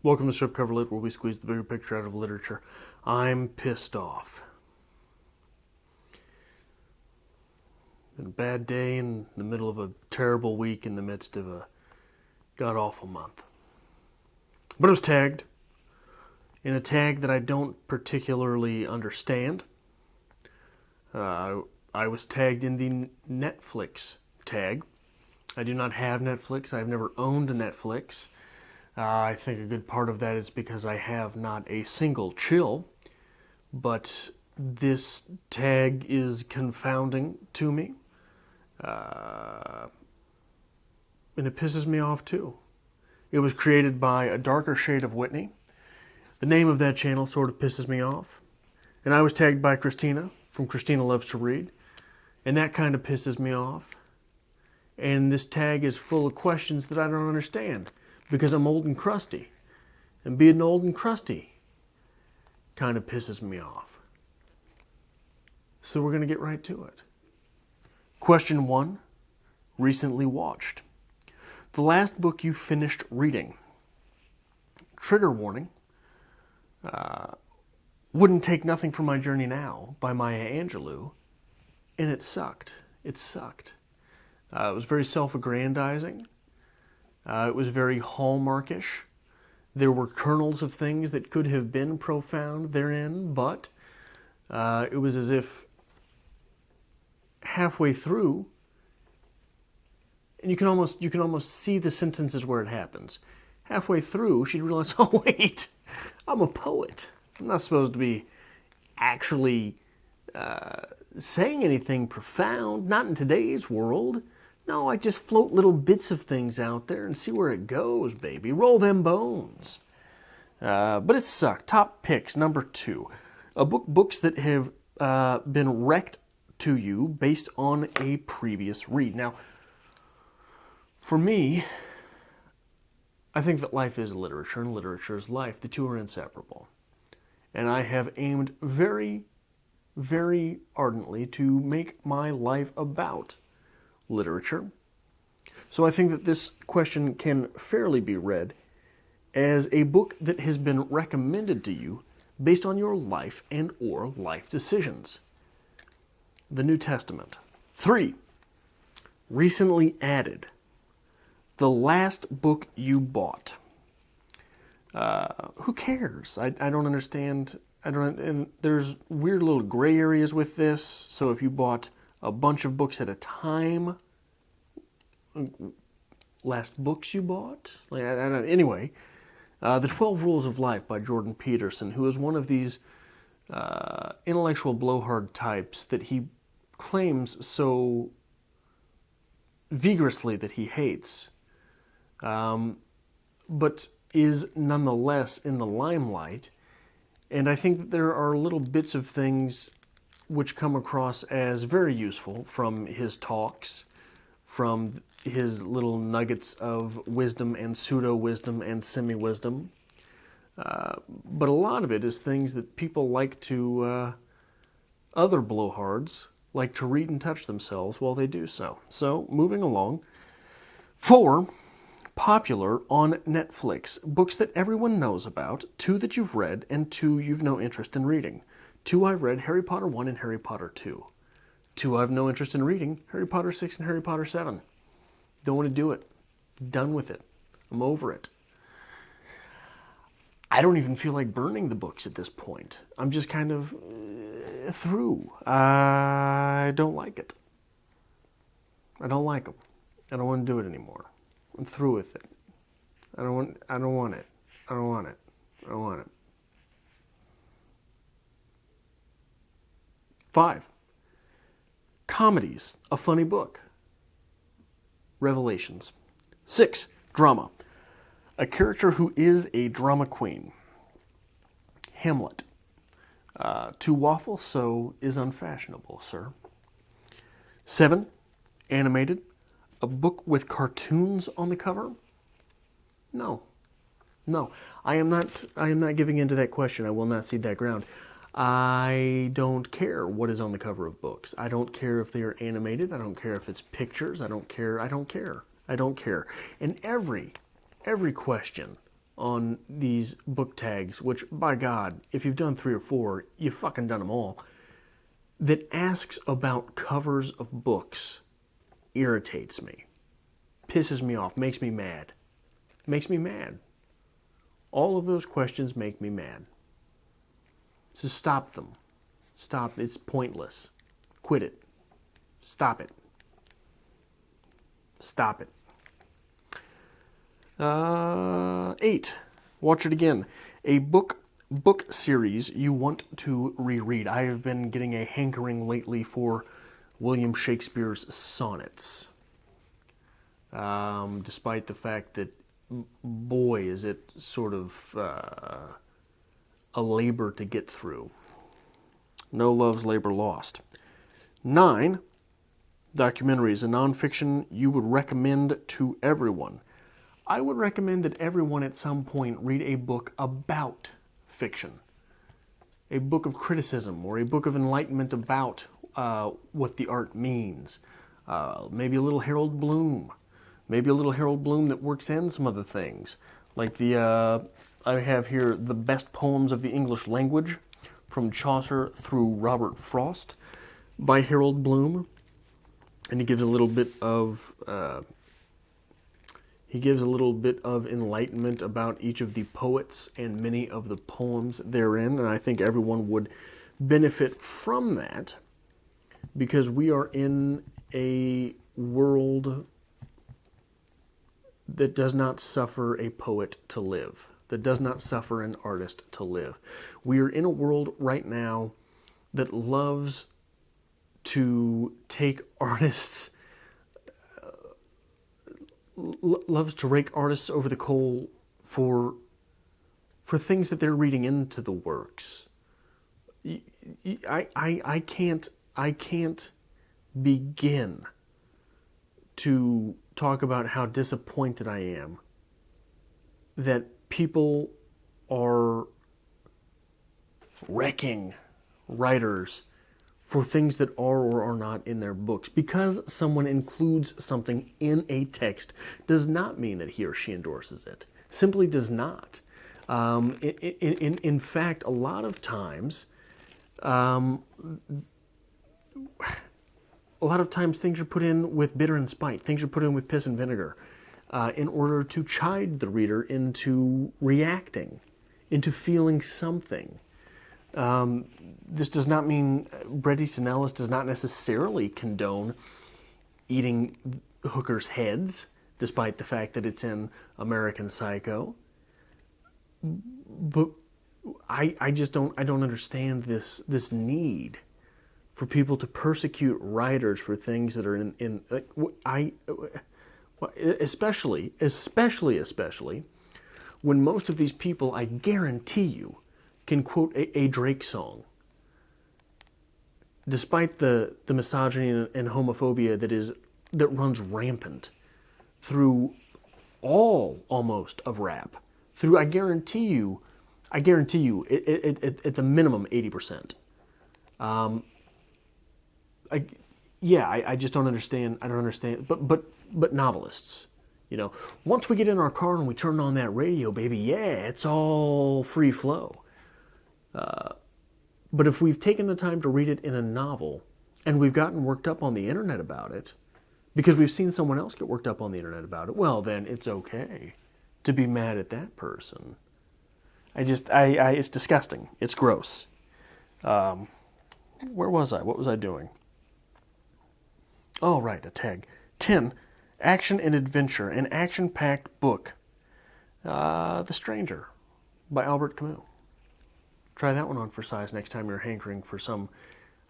Welcome to Strip Cover Lit, where we squeeze the bigger picture out of literature. I'm pissed off. Been a bad day in the middle of a terrible week in the midst of a god-awful month. But I was tagged in a tag that I don't particularly understand. I was tagged in the Netflix tag. I do not have Netflix. I've never owned a Netflix. I think a good part of that is because I have not a single chill, but this tag is confounding to me, and it pisses me off too. It was created by A Darker Shade of Whitney. The name of that channel sort of pisses me off, and I was tagged by Christina from Christina Loves to Read, and that kind of pisses me off. And this tag is full of questions that I don't understand, because I'm old and crusty. And being old and crusty kind of pisses me off. So we're going to get right to it. Question 1. Recently watched. The last book you finished reading. Trigger warning. Wouldn't Take Nothing from My Journey Now by Maya Angelou. And it sucked. It sucked. It was very self-aggrandizing. It was very Hallmarkish. There were kernels of things that could have been profound therein, but it was as if halfway through, and you can almost see the sentences where it happens. Halfway through, she'd realize, oh wait, I'm a poet. I'm not supposed to be actually saying anything profound, not in today's world. No, I just float little bits of things out there and see where it goes, baby. Roll them bones. But it sucked. Top picks, number 2. Books that have been wrecked to you based on a previous read. Now, for me, I think that life is literature and literature is life. The two are inseparable. And I have aimed very, very ardently to make my life about literature. So I think that this question can fairly be read as a book that has been recommended to you based on your life and or life decisions. The New Testament. 3. Recently added. The last book you bought. Who cares? I don't understand. And there's weird little gray areas with this. So if you bought a bunch of books at a time, last books you bought? Anyway, The 12 Rules of Life by Jordan Peterson, who is one of these intellectual blowhard types that he claims so vigorously that he hates, but is nonetheless in the limelight. And I think that there are little bits of things which come across as very useful from his talks, from his little nuggets of wisdom and pseudo-wisdom and semi-wisdom. But a lot of it is things that people like to, other blowhards, like to read and touch themselves while they do so. So, moving along. 4. Popular on Netflix. Books that everyone knows about, 2 that you've read, and 2 you've no interest in reading. 2 I've read, Harry Potter 1 and Harry Potter 2. 2 I have no interest in reading, Harry Potter 6 and Harry Potter 7. Don't want to do it. Done with it. I'm over it. I don't even feel like burning the books at this point. I'm just kind of through. I don't like it. I don't like them. I don't want to do it anymore. I'm through with it. I don't want it. I don't want it. I don't want it. 5. Comedies, a funny book. Revelations. 6. Drama. A character who is a drama queen. Hamlet. To waffle so is unfashionable, sir. 7. Animated. A book with cartoons on the cover? No. I am not giving in to that question. I will not cede that ground. I don't care what is on the cover of books. I don't care if they are animated. I don't care if it's pictures. I don't care. And every question on these book tags, which, by God, if you've done 3 or 4, you've fucking done them all, that asks about covers of books irritates me, pisses me off, makes me mad. Makes me mad. All of those questions make me mad. So stop them. Stop. It's pointless. Quit it. Stop it. Stop it. 8. Watch it again. A book series you want to reread. I have been getting a hankering lately for William Shakespeare's sonnets. Despite the fact that, boy, is it sort of a labor to get through. No love's labor lost. 9. Documentaries, a nonfiction you would recommend to everyone. I would recommend that everyone at some point read a book about fiction. A book of criticism or a book of enlightenment about what the art means. Maybe a little Harold Bloom. Maybe a little Harold Bloom that works in some other things. Like I have here The Best Poems of the English Language, from Chaucer through Robert Frost, by Harold Bloom. And he gives a little bit of enlightenment about each of the poets and many of the poems therein, and I think everyone would benefit from that, because we are in a world that does not suffer a poet to live, that does not suffer an artist to live. We are in a world right now that loves to take artists, loves to rake artists over the coal for things that they're reading into the works. I can't begin to talk about how disappointed I am that people are wrecking writers for things that are or are not in their books. Because someone includes something in a text does not mean that he or she endorses it. Simply does not. In fact, a lot of times things are put in with bitter and spite. Things are put in with piss and vinegar in order to chide the reader into reacting, into feeling something. This does not mean, Bret Easton Ellis does not necessarily condone eating hookers' heads, despite the fact that it's in American Psycho. But I don't understand this need for people to persecute writers for things that are especially when most of these people, I guarantee you, can quote a Drake song, despite the misogyny and homophobia that runs rampant through all almost of rap. Through I guarantee you, at the minimum 80%. I just don't understand. I don't understand. But novelists, once we get in our car and we turn on that radio, baby, yeah, it's all free flow. But if we've taken the time to read it in a novel, and we've gotten worked up on the internet about it, because we've seen someone else get worked up on the internet about it, well, then it's okay to be mad at that person. It's disgusting. It's gross. Where was I? What was I doing? Oh, right, a tag. 10, action and adventure, an action-packed book. The Stranger, by Albert Camus. Try that one on for size next time you're hankering for some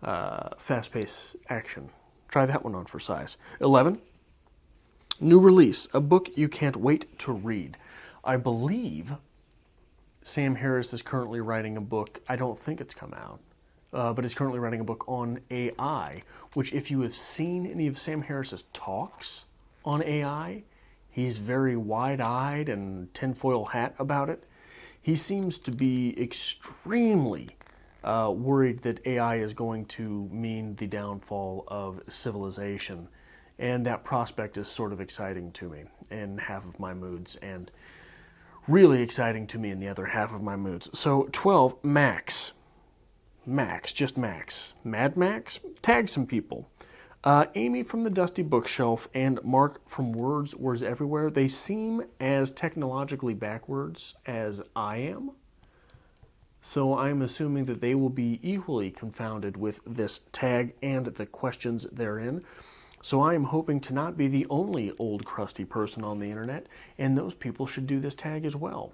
fast-paced action. Try that one on for size. 11, new release, a book you can't wait to read. I believe Sam Harris is currently writing a book. I don't think it's come out, but he's currently writing a book on AI, which if you have seen any of Sam Harris's talks on AI, he's very wide-eyed and tinfoil hat about it. He seems to be extremely worried that AI is going to mean the downfall of civilization. And that prospect is sort of exciting to me in half of my moods. And really exciting to me in the other half of my moods. So 12, Max. Max, just Max. Mad Max? Tag some people. Amy from the Dusty Bookshelf and Mark from Words Everywhere. They seem as technologically backwards as I am. So I'm assuming that they will be equally confounded with this tag and the questions therein. So I am hoping to not be the only old crusty person on the internet, and those people should do this tag as well.